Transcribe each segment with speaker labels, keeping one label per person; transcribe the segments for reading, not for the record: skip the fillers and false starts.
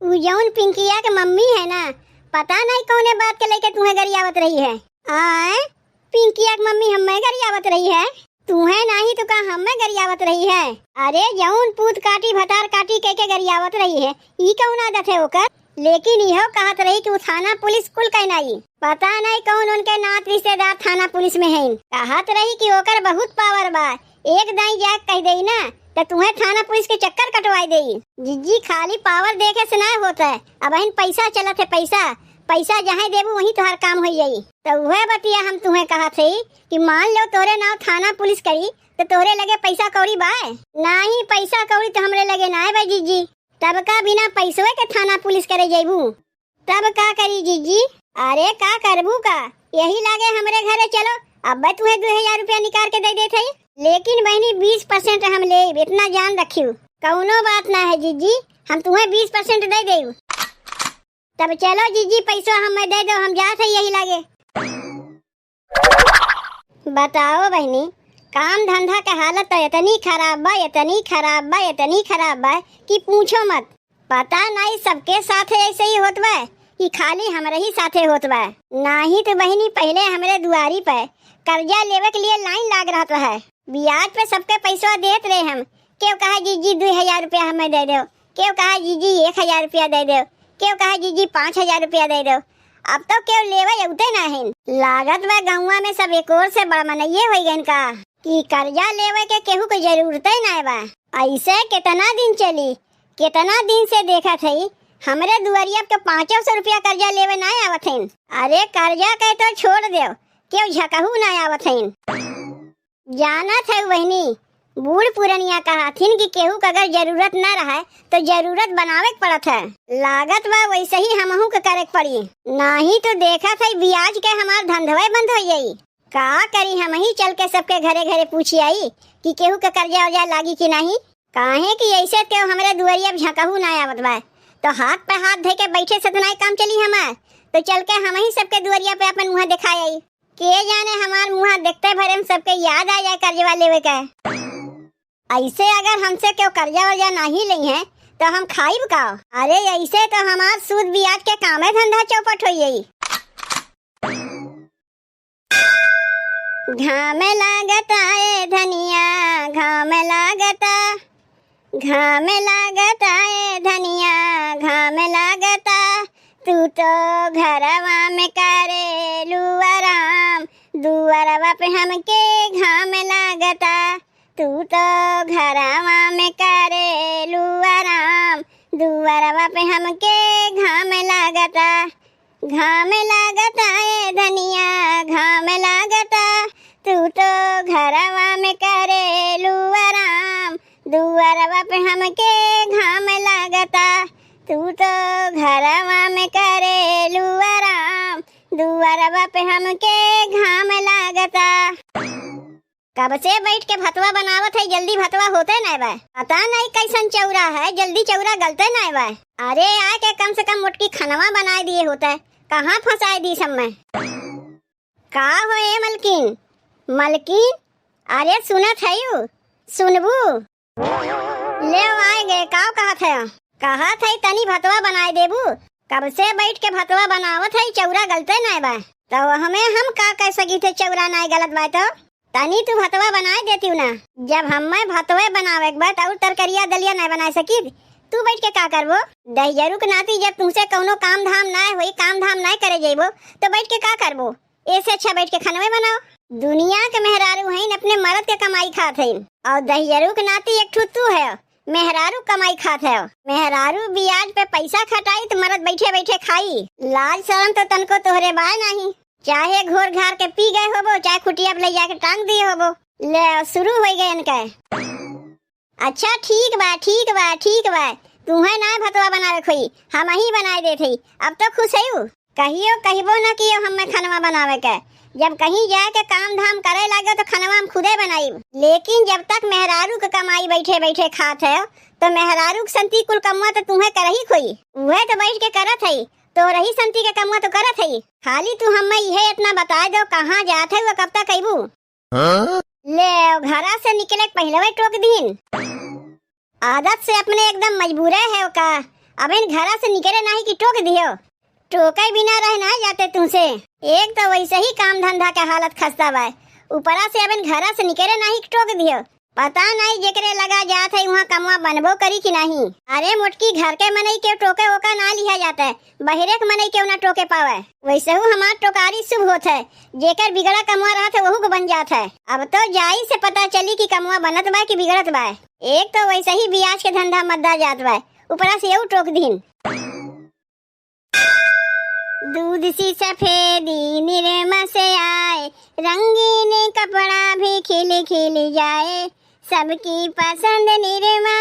Speaker 1: उ जौन पिंकिया के मम्मी है ना, पता नहीं कौने बात के लेके तुम्हें गरियावत रही है। आए पिंकिया की मम्मी हमें गरियावत रही है, तुम्हें नहीं तो का हमें गरियावत रही है। अरे जौन पूत काटी भतार काटी कह के गरियावत रही है, ई कौन आदत है ओकर। लेकिन यहो कहत रही कि थाना पुलिस कुल कहनाई, पता नहीं कौन उनके नात रिश्तेदार थाना पुलिस में है। कहत रही कि ओकर बहुत पावर बा, एक दाई जाग कह दई ना तो तुम्हें थाना पुलिस के चक्कर कटवाई देई। जिज्जी खाली पावर देखे से ना होता है, अब इन पैसा चलत है, पैसा पैसा जहाँ देबू वहीं तुम्हार काम हो जाई। तो वह बतिया हम तुम्हें कहा थे कि मान लो तोरे नाव थाना पुलिस करी तो तोरे लगे पैसा कौड़ी बाय नहीं, पैसा कौड़ी तो हमरे लगे ना है भाई जीजी। तब का बिना पैसवे के थाना पुलिस करे जेबू तब का करी जीजी। अरे का करबू का, यही लागे हमरे घरे चलो, अब तुम्हें 2000 रुपया निकाल के दे देते। लेकिन बहनी 20% हम ले, इतना जान रखियो, कौनो बात ना है जीजी, हम तुम्हें 20% दे देऊ। तब चलो जीजी पैसा हमें दे दो, हम जाते यही लागे। बताओ बहनी, काम धंधा के हालत तो इतनी खराब बा, इतनी खराब बा, इतनी खराब बा कि पूछो मत। पता नहीं सबके साथ ऐसे ही होत बा कि खाली हमारे ही साथे होत बा। नहीं तो बहनी पहले हमारे दुआरी पे कर्जा लेवे के लिए लाइन लाग रहा है, ब्याज पे सबके पैसा देते रहे हम। क्यों कहा जीजी 2000 रुपया हमें दे दो, क्यों कहा जीजी 1000 रुपया दे दो, क्यों कहा जीजी 5000 रुपया दे दो। अब तो क्यों लेवे उते ना है, लागत बा गौवा में सब एक और से बड़ा मनइये हो गए का कि कर्जा लेवे के केहू को जरूरत ही ना बा। ऐसे कितना दिन चली, कितना दिन से देखा थी हमरे दुआरिया तो 500 रुपया कर्जा लेवे ना आवत है। अरे कर्जा के तो छोड़ दो, क्यों झकहू ना आवत है। जाना था बहनी, बूढ़ पुरनिया कहा थीन कि केहू का अगर जरूरत न रहा तो जरूरत बनावे के पड़त है। लागत बा वैसे ही हमहू के करे पड़ी, नहीं तो देखा था ब्याज के हमार धंधवा बंद हो जाई। का करी, हम ही चल के सबके घरे घरे पूछी आई कि केहू का कर्जा वर्जा लागी कि नहीं। काहे कि ऐसे तो हमारे दुआरिया झकहू ना आवत बा, तो हाथ पे हाथ धे के बैठे से तो नहीं काम चली हमार। तो चल के हम ही सबके दुआरिया पे अपन मुँह दिखाई आई, के जाने हमार मुँह देखते भरे सबके याद आ जाए कर्जा लेवे का। ऐसे अगर हमसे क्यों कर्जा वर्जा नहीं ली है तो हम खाइब का। अरे ऐसे तो हमार सूद ब्याज के कामे धंधा चौपट हो गई। घाम लागता ए धनिया, घाम लागता, घाम लागता ए धनिया, घाम लागता, तू तो घरवा में करेलू आराम, दुआरवा पे हमके घाम लागता, तू तो घरवा में करेलू आराम, दुआरवा पे हमके घाम लागता, घाम लागता ए धनिया, घाम लागता, तू तो घरवा में करेलू आराम, दुआरवा पे हमके घाम लागता, तू तो घरवा में करेलू आराम, दुआरवा पे हमके घाम लागता। कब से बैठ के भतवा बनावत है, जल्दी भतवा होते नहीं बा। पता नहीं कैसन चौरा है, जल्दी चौरा गलते नहीं बा। अरे आके कम से कम मोटकी खनवा बनाए दिए होता है, कहाँ फंसाए दी सब में। का हो ए मलकिन, मलकिन, अरे सुनत है यू, सुनबू ले आए गए। का कहा थे तनी भतवा बनाए देबू, कब से बैठ के भतवा बनावत है, चौरा गलते नहीं बा। तो हमें हम का कह सकी थे चौरा नहीं गलत बा, तो तनी तू भतवा बनाए देती ना। जब हमें भतवे बनावे के बाद और तरकरिया दलिया नहीं बना सकी, तू बैठ के का करबो। दहियरू के नाती जब तुमसे कौनो काम धाम ना हुई, काम धाम नहीं करे जेबो, तो बैठ के का करबो। ऐसे अच्छा बैठ के खनवे बनाओ। दुनिया के मेहरारू हैं, अपने मर्द के कमाई खात हैं, और दहियरू के नाती एक तू है, मेहरारू कमाई खात है। मेहरारू ब्याज पे पैसा खटाई तो मर्द बैठे बैठे खाई। लाज शर्म तो तनको तोहरे बाय नहीं, चाहे घोर घार के पी गए होबो, चाहे खुटिया पे ले जाके टांग दिए होबो। ले शुरू हो गए इनका। अच्छा ठीक बा, ठीक बा, ठीक बा, तुम्हें ना भतवा बनावे खोई, हम ही बनाए देते। अब तो खुश है, कहियो कहिबो न कियो हमें खनवा बनावे के। जब कहीं जाके काम धाम करे लगे तो खनवा हम खुदे बनाई। लेकिन जब तक मेहरारू के कमाई बैठे बैठे खात है, तो मेहरारू के संती कुल कमवा तो तुम्हें कर ही खोई, वह तो बैठ के करत है, तो रही संती के कमवा तो करत है। खाली तू हमें यह इतना बता दो कहाँ जात है, वो कब तक अबू। ले घरा से निकले पहले टोक दीन, आदत से अपने एकदम मजबूरे है का। अब इन घरा से निकले नहीं कि टोक दियो। टोके बिना रह ना जाते तुमसे। एक तो वैसे ही काम धंधा के हालत खस्ता बा, ऊपरा से अब इन घरा से निकले नहीं कि टोक दियो। पता नहीं जेकरे लगा जात है वहाँ कमवा बनबो करी कि नहीं। अरे मोटकी घर के मनई के टोके ओका ना लिया जाता है, बहिरे के मनई के ना टोके पावे। वैसे हूँ हमार टोकारी शुभ होता है, जेकर बिगड़ा कमवा रहता है वहू को बन जाता है। अब तो जाई से पता चली कि कमवा बनत बा कि बिगड़त बा। एक तो वैसे ही बियाज के धंधा मद्दा जात बा, ऊपरा से यू टोक दीन। दूध सी सफेदी निरमा से आए, रंगीन कपड़ा भी खिल खिल जाए। सबकी पसंद Nirma,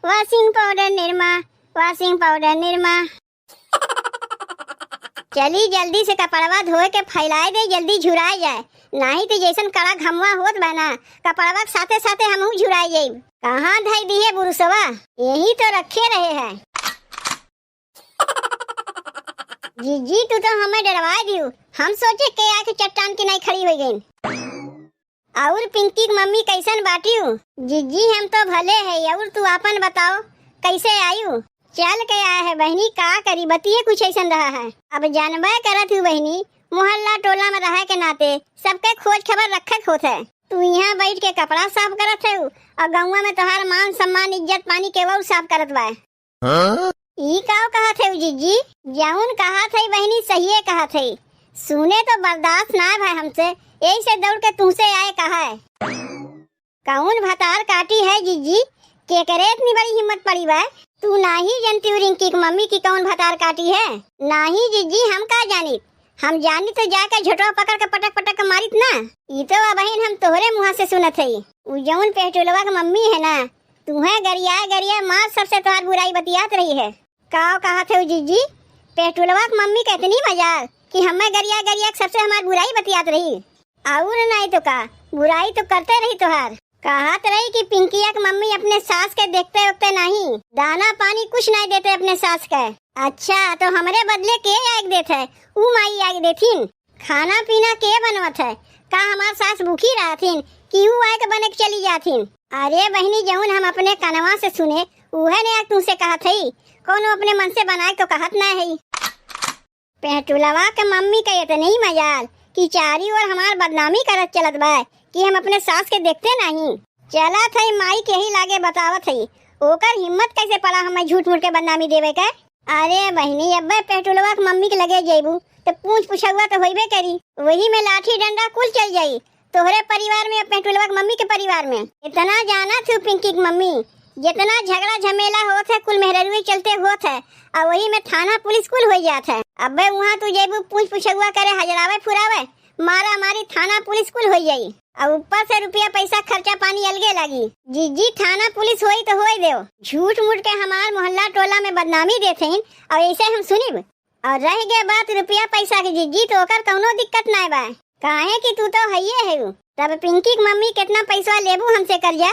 Speaker 1: washing powder Nirma, washing powder Nirma. चली जल्दी से कपड़वा धोए के फैलाए दे, जल्दी झुराए जाए। नहीं तो जैसन कड़ा घमवा होत बना कपड़वा के साथे साथे हमहू झुराए जाइब। कहाँ धई दिए बुरुसवा, यही तो रखे रहे हैं। जीजी तू तो हमें डरवा दियो, हम सोचे के आके चट्टान की नहीं खड़ी हो गई। और पिंकी की मम्मी कैसन बाटियो? जीजी हम तो भले है, और तू अपन बताओ कैसे आयु? चल के आया है बहनी, का करी बतिये कुछ ऐसा रहा है। अब जानबे करत हूँ बहनी, मोहल्ला टोला में रहे के नाते सबके खोज खबर रखत होत है। तू यहाँ बैठ के कपड़ा साफ करत है और गौवा में तोहार मान सम्मान इज्जत पानी के वो साफ करत बा। ई काव कहा थे जीजी? जाउन कहा थे बहनी सही कहा थे, सुने तो बर्दाश्त ना भाई हमसे, यही से दौड़ के तुमसे आए कहा है। कौन भतार काटी है जीजी? के करे इतनी बड़ी हिम्मत पड़ी बा? तू नहीं जानती रिंकी की मम्मी की कौन भतार काटी है? नहीं जीजी हम का जानी, हम जानी तो जाकर झटवा पकड़ के पटक पटक के मारित ना। ई तो बहन हम तोहरे मुँह से सुनत है। उ जौन पेटुलवा की मम्मी है ना, तुम्हें गरिया गरिया माँ सबसे तोहार बुराई बतियात रही है। काव कहा थे जीजी? पेटुलवा की मम्मी कितनी मजाक कि हमें गरिया गरिया सबसे हमारी बुराई बतियात रही। और नहीं तो का बुराई तो करते रही तोहार। कहत रही कि पिंकिया की मम्मी अपने सास के देखते वक्ते नहीं, दाना पानी कुछ नहीं देते अपने सास के। अच्छा तो हमारे बदले के आग देते है? ऊ माई आग देथिन। खाना पीना के बनवत है? का हमार सास भूखी रहथिन कि ऊ आग बने के चली जाथिन? अरे बहनी जौन हम अपने कनवा से सुने उहे ने तुमसे कहा थी, कौन अपने मन से बनाए तो कहत ना है। पेटुलवा के मम्मी के इतनी मजाल कि चारी ओर हमार बदनामी करत चलत बा कि हम अपने सास के देखते नहीं। चला थे माई के ही लागे बतावत है, ओकर हिम्मत कैसे पड़ा हमें झूठ मूठ के बदनामी देवे के। अरे बहनी अब पेटुलवा के मम्मी के लगे जेबू तो पूछ पुछुआ तो होइबे करी, वही में लाठी डंडा कुल चल जाई तोहरे परिवार में, पेटुलवा के मम्मी के परिवार में। इतना जाना थी पिंकी की मम्मी, जितना झगड़ा झमेला होत है कुल मेहरुए चलते होत है और वही में थाना पुलिस कुल हो जात है। अब वहाँ तू जेबू पूछ पुछुआ करे, हजरावे फुरावे, मारा मारी थाना पुलिस कुल हो जाई और ऊपर से रुपया पैसा खर्चा पानी अलगे लगी। जीजी थाना पुलिस होई तो होई देव, झूठ मूठ के हमार मोहल्ला टोला में बदनामी देते और ऐसे हम सुनिब। और रह गए बात रुपया पैसा की जीजी, तो ओकर कौनो दिक्कत ना बा, काहे कि तू तो हइये है। तब पिंकी की मम्मी कितना पैसा लेबू हमसे कर्जा?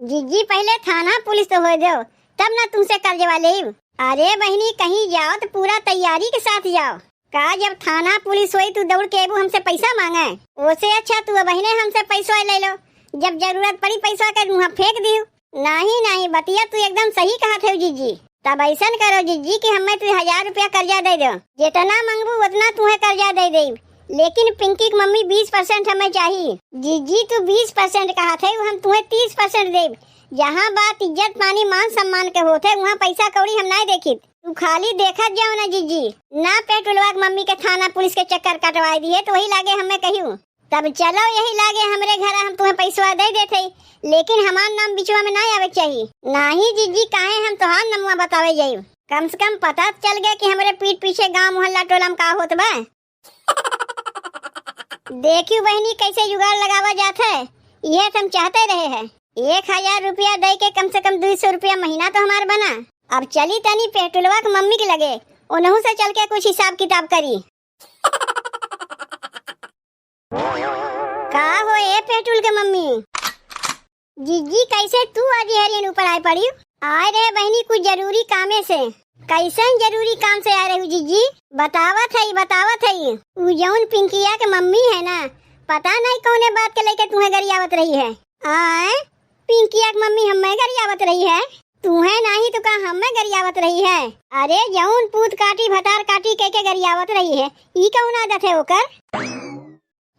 Speaker 1: जीजी पहले थाना पुलिस तो हो दो तब ना तुमसे कर्जवा लेब। अरे बहनी कहीं जाओ तो पूरा तैयारी के साथ जाओ, का जब थाना पुलिस हुई तू दौड़ के एबू हमसे पैसा मांगे, उससे अच्छा तू बहने हमसे पैसा ले लो, जब जरूरत पड़ी पैसा कर मुँह फेंक दियो। नहीं नहीं बतिया तू एकदम सही कहा थे जीजी। तब ऐसा करो जीजी कि हमें तू 1000 रुपया कर्जा दे दो, जितना मांगबू उतना तुम्हें कर्जा दे दे, लेकिन पिंकी की मम्मी 20% हमें चाहिए। जीजी तू 20% कहा थे, हम तुम्हें 30% दे। जहाँ बात इज्जत पानी मान सम्मान के होते वहाँ पैसा कौड़ी हम नहीं देखी, तू खाली देखा जाओ ना जीजी। ना पेटुलवा की मम्मी के थाना पुलिस के चक्कर कटवाई दिए तो वही लागे हमें कहियो। तब चलो यही लागे हमरे घर हम तुम्हें पैसा दे देते, लेकिन हमार नाम बिचवा में नहीं आवे चाहिए। नहीं जीजी काहे हम तोहार नमुआ बतावे जाइब, कम से कम पता चल गया कि हमारे पीठ पीछे गांव मोहल्ला टोला में का होत बा। देखियो बहनी कैसे जुगाड़ लगावा जाता है, यह हम चाहते रहे हैं। 1000 रुपया दे के कम से कम 200 रुपया महीना तो हमार बना। अब चली तनी पेटुलवा की मम्मी के लगे, उन्हों से चल के कुछ हिसाब किताब करी। का हो ए पेटुल के मम्मी? जीजी कैसे तू आज हरियन ऊपर आए पड़ी? आए रे बहनी कुछ जरूरी कामे से। कैसन जरूरी काम से आ रहे हो जीजी? बतावत है उ जौन पिंकिया के मम्मी है ना, पता नहीं कौने बात के लेके तुम्हें गरियावत रही है। आए पिंकिया की मम्मी हमें गरियावत रही है? तुम्हें नहीं तो का हमें गरियावत रही है। अरे जौन पूत काटी भतार काटी कह के गरियावत रही है, ई कौन आदत है ओकर?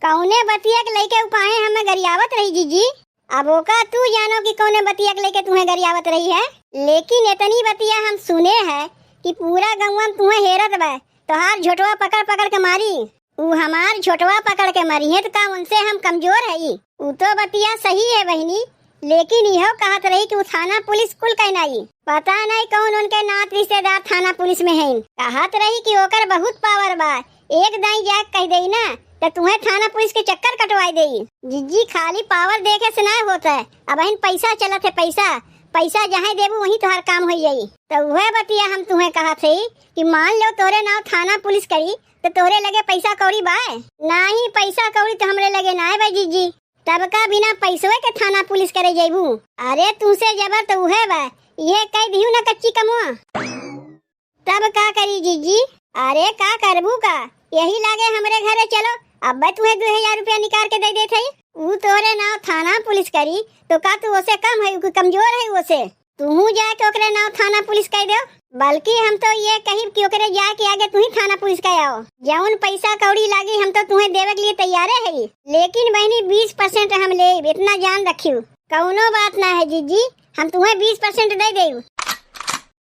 Speaker 1: कौने बतिया के लेके उपाए हमें गरियावत रही जीजी। अब ओका तू जानो कि कौने बतिया के लेके तुम्हें गरियावत रही है। लेकिन इतनी बतिया हम सुने है कि पूरा गौवा में तुम्हें हेरत बा, तोहार झोटवा पकड़ पकड़ के मारी। ऊ हमार झोटवा पकड़ के मारी है तो का उनसे हम कमजोर है? ऊ तो बतिया सही है बहनी, लेकिन यह कहत रही कि थाना पुलिस कुल कहनाई, पता नहीं कौन उनके नात रिश्तेदार थाना पुलिस में है। कहत रही कि ओकर बहुत पावर बा, एक दाई जाके कह दई ना तो तुम्हें थाना पुलिस के चक्कर कटवाई देई। जीजी खाली पावर देखे से ना होता है, अब इन पैसा चलत है, पैसा पैसा जहाँ देबू वहीं तुम्हार काम हो जाई। तो वह बतिया हम तुम्हें कहा थे कि मान लो तोरे नाव थाना पुलिस करी तो तोरे लगे पैसा कौड़ी बाय? नहीं पैसा कौड़ी तो हमरे लगे ना है भाई जीजी, तब का बिना पैसवे के थाना पुलिस करे जेबू। अरे तुमसे जबर तो उहे बा, ये कह दियो ना कच्ची कमुआ, तब का करी जीजी? अरे का करबू का, यही लागे हमरे घरे चलो, अब तुम्हें 2000 रुपया निकाल के दे देते। ऊ तोरे नाव थाना पुलिस करी तो का तू उसे कम है, कमजोर है उसे? तू जाके ओकरे नाव थाना पुलिस कह दो, बल्कि हम तो ये कही कि ओकरे जाके आगे तू ही थाना पुलिस कह आओ। जौन पैसा कौड़ी लागी हम तो तुम्हें देवे के लिए तैयार है, लेकिन बहनी 20% हम ले, इतना जान रखियो। कौनो बात ना है जीजी, हम तुम्हें 20% दे देऊ।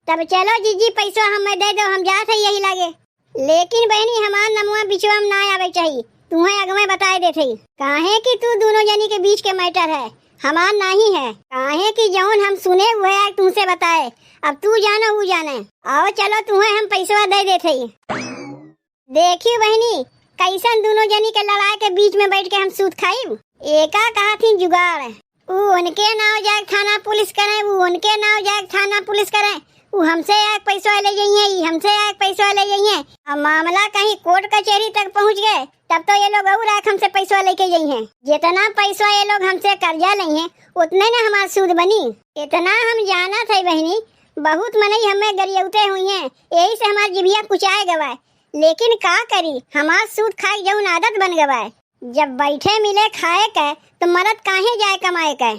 Speaker 1: तब चलो जीजी पैसा हमें दे दो, हम जाते है यही लागे। लेकिन बहनी हमार नमुआ बिचवा में ना आवे चाहिए, तुम्हें अगमे बताए देते काहे कि तू दोनों जनी के बीच के मैटर है, हमार नहीं है। काहे कि जौन हम सुने हुए है तुमसे बताए, अब तू जानो वो जाने। आओ चलो तुम्हें हम पैसा दे देते। देखियो बहनी कैसन दोनों जनी के लड़ाई के बीच में बैठ के हम सूत खाई। एका कहा थी जुगाड़, ऊ उनके नाव जाए थाना पुलिस करे, वो उनके नाव जाए थाना पुलिस करे, वो हमसे एक पैसा ले जाइए, हमसे एक पैसा ले जाइए। अब मामला कहीं कोर्ट कचहरी तक पहुंच गए तब तो ये लोग और एक हमसे पैसा लेके जाइए। जितना पैसा ये लोग हमसे कर्जा लेंगे उतने ना हमारा सूद बनी। इतना हम जाना था बहनी, बहुत मनई हमें गरियौते हुई हैं, यही से हमारी जिभिया कुचाए गवाए। लेकिन का करी, हमार सूद खाए जौन आदत बन गवाए। जब बैठे मिले खाए के तो मरद काहे जाए कमाए के।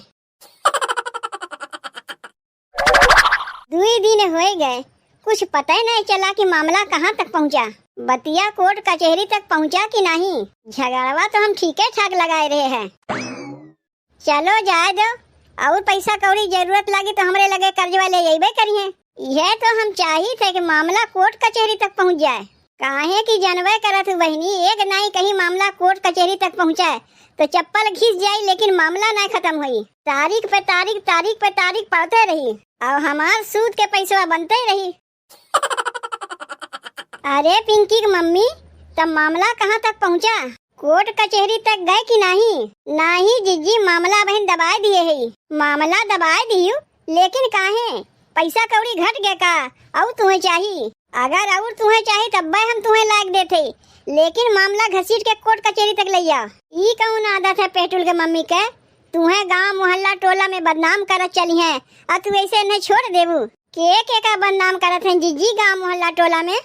Speaker 1: 2 दिन हो गए, कुछ पता ही नहीं चला कि मामला कहाँ तक पहुँचा। बतिया कोर्ट कचहरी तक पहुँचा कि नहीं। झगड़वा तो हम ठीक ठाक लगाए रहे हैं। चलो जाए दो, और पैसा कौड़ी जरूरत लगी तो हमरे लगे कर्जवा ले जाइबे करिए। यह तो हम चाहिए थे कि मामला कोर्ट कचहरी तक पहुँच जाए। काहे कि जानवे करत बहनी, एक नहीं कहीं मामला कोर्ट कचहरी तक पहुँचाए तो चप्पल घिस जाये, लेकिन मामला नहीं खत्म हुई। तारीख पे तारीख, तारीख पे तारीख पड़ते रही और हमार सूद के पैसा बनते ही रही। अरे पिंकी की मम्मी, तब मामला कहाँ तक पहुँचा? कोर्ट कचहरी तक गए कि नहीं? नहीं जीजी, मामला बहन दबाए दिए है। मामला दबाए दियो, लेकिन काहे? पैसा कौड़ी घट गया का? और तुम्हें चाहिए? अगर और तुम्हें चाहिए तब हम तुम्हें लायक देते, लेकिन मामला घसीट के कोर्ट कचहरी तक ले जा। ये कौन आदत है पेटुल के मम्मी के? तुम्हें गांव मोहल्ला टोला में बदनाम करत चली है, और तू ऐसे नहीं छोड़ देबू। के का बदनाम करत है जीजी गांव मोहल्ला टोला में?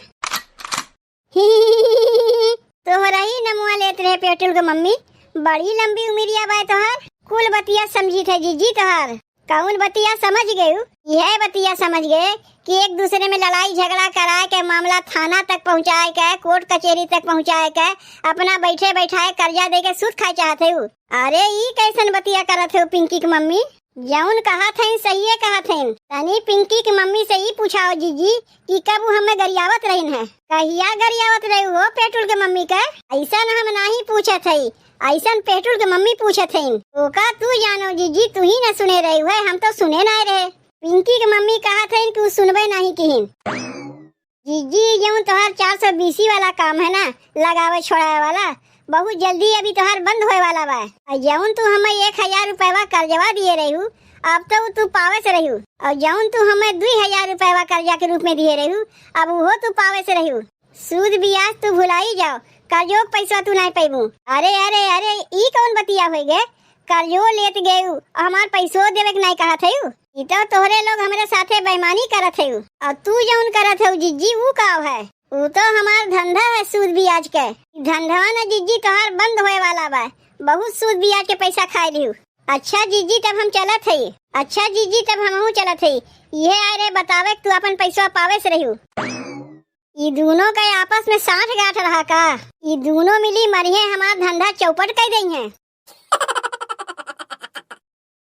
Speaker 1: तोहरा ही नमुआ लेत रहे पेटुल के मम्मी, बड़ी लंबी उम्रिया बाय तोहार। कुल बतिया समझी थे जीजी तोहार। कौन बतिया समझ गए? यह बतिया समझ गए कि एक दूसरे में लड़ाई झगड़ा कराए के मामला थाना तक पहुँचाए के, कोर्ट कचहरी तक पहुँचाए के, अपना बैठे बैठाए कर्जा दे के सूद खाए चाहते हो। अरे ये कैसन बतिया करत हो पिंकी की मम्मी? जौन कहा थे सही है कहा थे। तनी पिंकी की मम्मी से ही पूछाओ जीजी कि कब हमें गरियावत रही है। कहिया गरियावत रही हो पेटुल के मम्मी का? ऐसा न हम नहीं पूछे थे, ऐसा पेटुल के मम्मी पूछे थे। ओका तू जानो जीजी, तू ही न सुने रही है, हम तो सुने नहीं रहे। पिंकी की मम्मी कहा थे कि सुनबे नहीं की। जीजी जौन तोहार 420 वाला काम है ना, लगावे छोड़ाए वाला, बहुत जल्दी अभी तोहार बंद होए वाला बा। जौन तू हमें 1000 रुपया कर्जवा दिए रही, अब तो तू पावे से रही, और जौन तू हमें 2000 रुपया कर्जा के रूप में दिए रही, अब वो तू पावे से रही। सूद ब्याज तू भुलाई जाओ, कर्जो पैसा तू नहीं पैबू। अरे अरे अरे ई कौन बतिया हो गए? कर्जो लेत गए हमार पैसो देवे के नहीं कहा थे। ई तो तोहरे लोग हमारे साथे बेईमानी करत है, और तू जौन करत है जीजी वो का है? वो तो हमार धंधा है सूद ब्याज के। धंधा ना जीजी तोहार बंद होए वाला बा, बहुत सूद ब्याज के पैसा खाए लियो। अच्छा जीजी तब हम चलत है। अच्छा जीजी तब हम चलत है। ये अरे बतावे तू अपन पैसा पावे से रही। ई दोनों का आपस में साठ गांठ रहा का। ई दोनों मिली मरिए हमार धंधा चौपट कर गई है।